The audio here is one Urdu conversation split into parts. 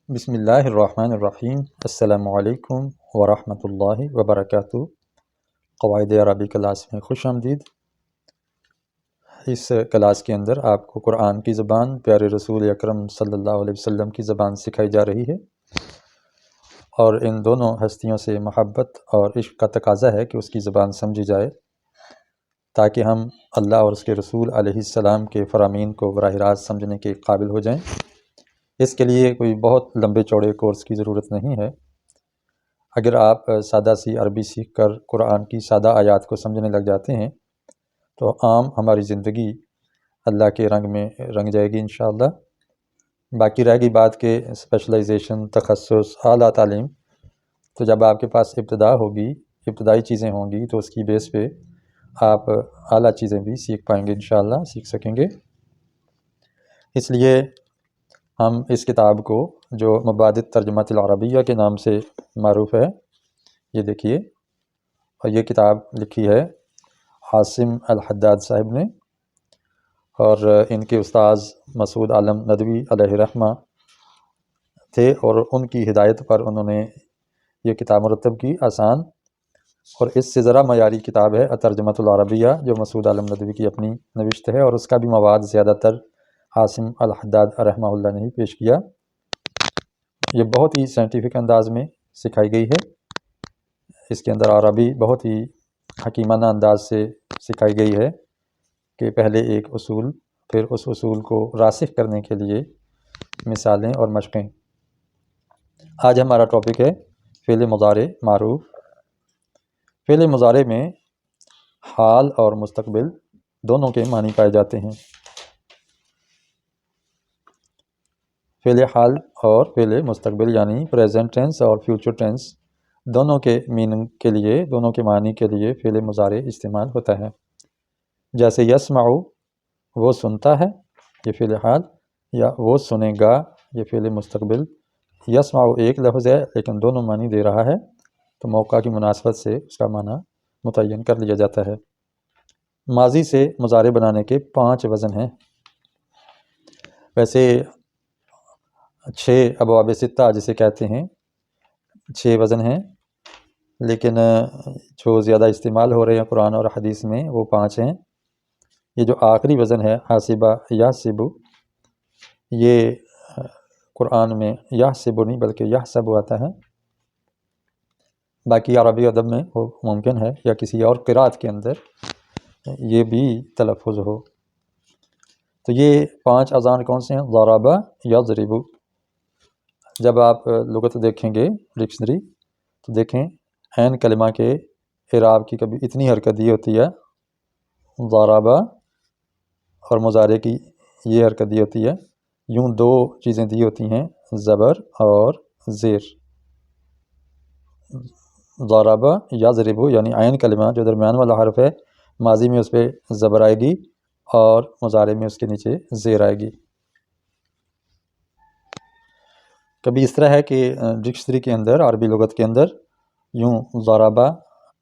بسم اللہ الرحمن الرحیم۔ السلام علیکم ورحمۃ اللہ وبرکاتہ۔ قواعد عربی کلاس میں خوش آمدید۔ اس کلاس کے اندر آپ کو قرآن کی زبان، پیارے رسول اکرم صلی اللہ علیہ وسلم کی زبان سکھائی جا رہی ہے، اور ان دونوں ہستیوں سے محبت اور عشق کا تقاضا ہے کہ اس کی زبان سمجھی جائے، تاکہ ہم اللہ اور اس کے رسول علیہ السلام کے فرامین کو براہ راست سمجھنے کے قابل ہو جائیں۔ اس کے لیے کوئی بہت لمبے چوڑے کورس کی ضرورت نہیں ہے۔ اگر آپ سادہ سی عربی سیکھ کر قرآن کی سادہ آیات کو سمجھنے لگ جاتے ہیں تو عام ہماری زندگی اللہ کے رنگ میں رنگ جائے گی انشاءاللہ۔ باقی رہ گئی بات کہ اسپیشلائزیشن، تخصص، اعلیٰ تعلیم، تو جب آپ کے پاس ابتدا ہوگی، ابتدائی چیزیں ہوں گی، تو اس کی بیس پہ آپ اعلیٰ چیزیں بھی سیکھ پائیں گے انشاءاللہ، سیکھ سکیں گے۔ اس لیے ہم اس کتاب کو، جو مبادئ ترجمۃ العربیہ کے نام سے معروف ہے، یہ دیکھیے، اور یہ کتاب لکھی ہے عاصم الحداد صاحب نے، اور ان کے استاذ مسعود عالم ندوی علیہ رحمہ تھے، اور ان کی ہدایت پر انہوں نے یہ کتاب مرتب کی، آسان اور اس سے ذرا معیاری کتاب ہے ترجمۃ العربیہ، جو مسعود عالم ندوی کی اپنی نوشت ہے، اور اس کا بھی مواد زیادہ تر عاصم الحداد رحمہ اللہ نے ہی پیش کیا۔ یہ بہت ہی سائنٹیفک انداز میں سکھائی گئی ہے۔ اس کے اندر عربی بہت ہی حکیمانہ انداز سے سکھائی گئی ہے کہ پہلے ایک اصول، پھر اس اصول کو راسخ کرنے کے لیے مثالیں اور مشقیں۔ آج ہمارا ٹاپک ہے فعل مضارع معروف۔ فعل مضارع میں حال اور مستقبل دونوں کے معنی پائے جاتے ہیں۔ فعل حال اور فعل مستقبل یعنی پریزنٹ ٹینس اور فیوچر ٹینس، دونوں کے میننگ کے لیے، دونوں کے معنی کے لیے فعل مضارع استعمال ہوتا ہے۔ جیسے یسمع، وہ سنتا ہے، یہ فعل حال، یا وہ سنے گا، یہ فعل مستقبل۔ یسمع ایک لفظ ہے لیکن دونوں معنی دے رہا ہے، تو موقع کی مناسبت سے اس کا معنی متعین کر لیا جاتا ہے۔ ماضی سے مضارع بنانے کے 5 وزن ہیں۔ ویسے 6 ابواب ستہ جسے کہتے ہیں، 6 وزن ہیں، لیکن جو زیادہ استعمال ہو رہے ہیں قرآن اور حدیث میں وہ 5 ہیں۔ یہ جو آخری وزن ہے حاسبہ یحسب، یہ قرآن میں یحسب نہیں بلکہ یحسب آتا ہے۔ باقی عربی ادب میں وہ ممکن ہے، یا کسی اور قرأت کے اندر یہ بھی تلفظ ہو۔ تو یہ 5 اذان کون سے ہیں؟ ضرب، یضرب۔ جب آپ لغت دیکھیں گے ڈکشنری تو دیکھیں عین کلمہ کے اعراب کی کبھی اتنی حرکت دی ہوتی ہے ضرب، اور مضارع کی یہ حرکت دی ہوتی ہے، یوں 2 چیزیں دی ہوتی ہیں، زبر اور زیر۔ ضرب یضرب یعنی عین کلمہ جو درمیان والا حرف ہے، ماضی میں اس پہ زبر آئے گی اور مضارع میں اس کے نیچے زیر آئے گی۔ کبھی اس طرح ہے کہ ڈکشنری کے اندر، عربی لغت کے اندر، یوں ضربہ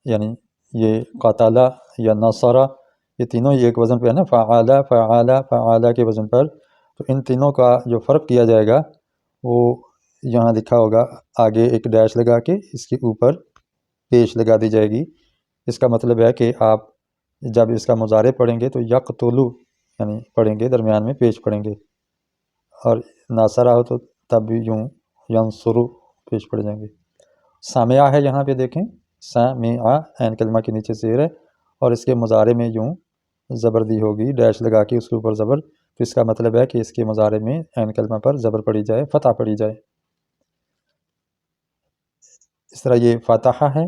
یعنی یہ قاتلہ یا نصرہ، یہ تینوں ہی ایک وزن پہ ہے نا، فعالہ فعالہ فعالہ کے وزن پر، تو ان تینوں کا جو فرق کیا جائے گا وہ یہاں لکھا ہوگا، آگے ایک ڈیش لگا کے اس کے اوپر پیش لگا دی جائے گی۔ اس کا مطلب ہے کہ آپ جب اس کا مضارع پڑھیں گے تو یقتلو یعنی پڑھیں گے، درمیان میں پیش پڑھیں گے، اور ناصرہ ہو تو تب بھی یوں ینصرو پیش پڑ جائیں گے۔ سامعہ ہے یہاں پہ دیکھیں، سامعہ عین کلمہ کے نیچے زیر ہے، اور اس کے مضارع میں یوں زبر دی ہوگی، ڈیش لگا کے اس کے اوپر زبر، تو اس کا مطلب ہے کہ اس کے مضارع میں عین کلمہ پر زبر پڑی جائے، فتح پڑی جائے۔ اس طرح یہ فاتحہ ہے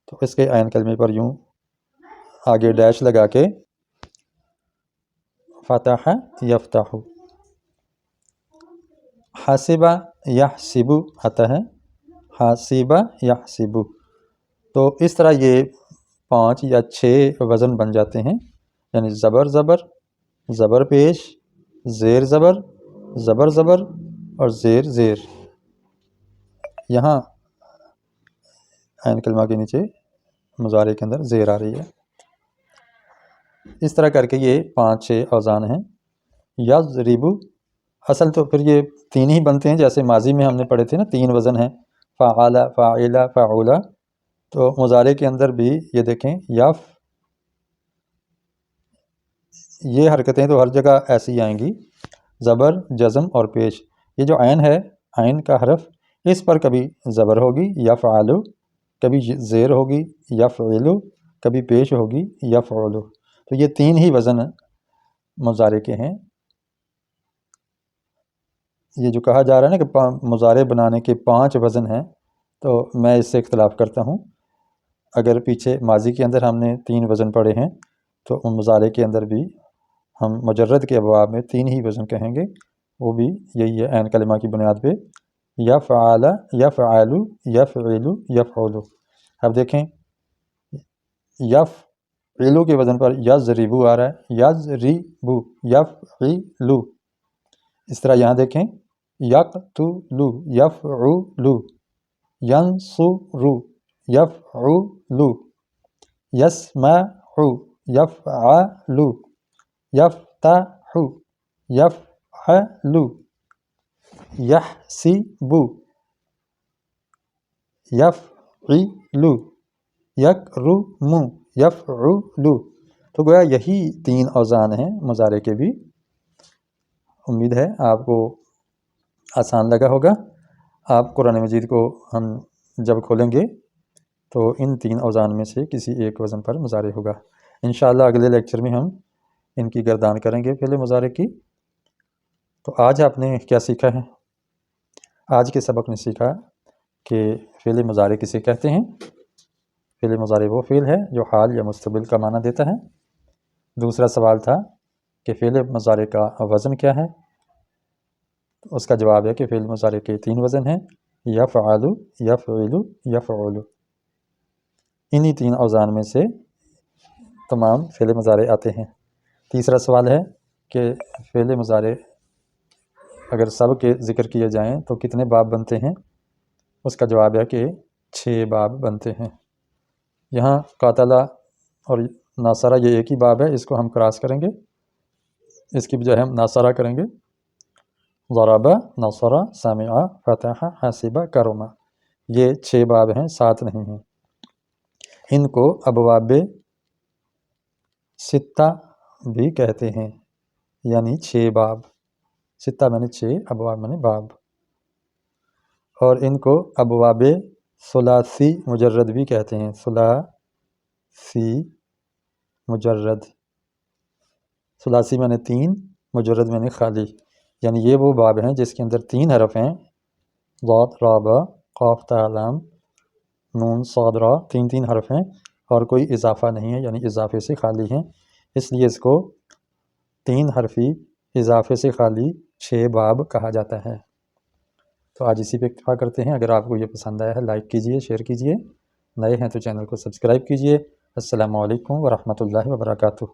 تو اس کے عین کلمے پر یوں آگے ڈیش لگا کے فتح یفتح۔ حاسبہ یحسب آتا ہے، حاسبہ یحسب، تو اس طرح یہ 5 یا 6 وزن بن جاتے ہیں، یعنی زبر زبر، زبر پیش، زیر زبر، زبر زبر، اور زیر زیر۔ یہاں عین کلمہ کے نیچے مضارع کے اندر زیر آ رہی ہے۔ اس طرح کر کے یہ 5-6 اوزان ہیں۔ یضرب اصل تو پھر یہ تین ہی بنتے ہیں، جیسے ماضی میں ہم نے پڑھے تھے نا، تین وزن ہیں، فعل، فاعل، فعول۔ تو مضارع کے اندر بھی یہ دیکھیں یہ حرکتیں تو ہر جگہ ایسی آئیں گی، زبر، جزم اور پیش۔ یہ جو عین ہے، عین کا حرف، اس پر کبھی زبر ہوگی یفعل، کبھی زیر ہوگی یفعل، کبھی پیش ہوگی یفعل۔ تو یہ تین ہی وزن مضارع کے ہیں۔ یہ جو کہا جا رہا ہے نا کہ مضارع بنانے کے 5 وزن ہیں، تو میں اس سے اختلاف کرتا ہوں۔ اگر پیچھے ماضی کے اندر ہم نے 3 وزن پڑھے ہیں، تو ان مضارع کے اندر بھی ہم مجرد کے ابواب میں 3 ہی وزن کہیں گے، وہ بھی یہی ہے عین کلمہ کی بنیاد پہ، یفعل، یفعل، یفعل، یفعل۔ اب دیکھیں یفعل کے وزن پر یضرب آ رہا ہے، یضرب، یفعل۔ اس طرح یہاں دیکھیں یقتل، یفعل، ینصر، یفعل، یسمع، یفعل، یفتح، یفعل، یحسب، یفعل، یکرم، یفعل۔ تو گویا یہی 3 اوزان ہیں مضارع کے بھی۔ امید ہے آپ کو آسان لگا ہوگا۔ آپ قرآن مجید کو ہم جب کھولیں گے تو ان 3 اوزان میں سے کسی ایک وزن پر مضارع ہوگا۔ انشاءاللہ اگلے لیکچر میں ہم ان کی گردان کریں گے فعل مضارع کی۔ تو آج آپ نے کیا سیکھا ہے؟ آج کے سبق نے سیکھا کہ فعل مضارع کسے کہتے ہیں۔ فعل مضارع وہ فعل ہے جو حال یا مستقبل کا معنی دیتا ہے۔ دوسرا سوال تھا کہ فعل مضارع کا وزن کیا ہے؟ اس کا جواب ہے کہ فعل مضارع کے 3 وزن ہیں، یفعل، یفعل، یفعل۔ انہی 3 اوزان میں سے تمام فعل مضارع آتے ہیں۔ تیسرا سوال ہے کہ فعل مضارع اگر سب کے ذکر کیے جائیں تو کتنے باب بنتے ہیں؟ اس کا جواب ہے کہ 6 باب بنتے ہیں۔ یہاں قاتلہ اور ناصرہ یہ ایک ہی باب ہے، اس کو ہم کراس کریں گے، اس کی بجائے ہم ناصرہ کریں گے۔ ضرب، نصر، سمع، فتح، حسب، کرم، یہ 6 باب ہیں، 7 نہیں ہیں۔ ان کو ابواب 6 بھی کہتے ہیں، یعنی 6 باب۔ 6 میں نے 6، ابواب میں نے باب۔ اور ان کو ابواب ثلاثی مجرد بھی کہتے ہیں، ثلاثی مجرد۔ ثلاثی میں نے 3، مجرد میں نے خالی، یعنی یہ وہ باب ہیں جس کے اندر 3 حرف ہیں، ضاد، را، با، قاف، تا، لام، نون، صاد، را، 3 حرف ہیں اور کوئی اضافہ نہیں ہے، یعنی اضافے سے خالی ہیں، اس لیے اس کو 3 حرفی اضافے سے خالی 6 باب کہا جاتا ہے۔ تو آج اسی پہ اکتفا کرتے ہیں۔ اگر آپ کو یہ پسند آیا ہے لائک کیجئے، شیئر کیجئے، نئے ہیں تو چینل کو سبسکرائب کیجئے۔ السلام علیکم ورحمۃ اللہ وبرکاتہ۔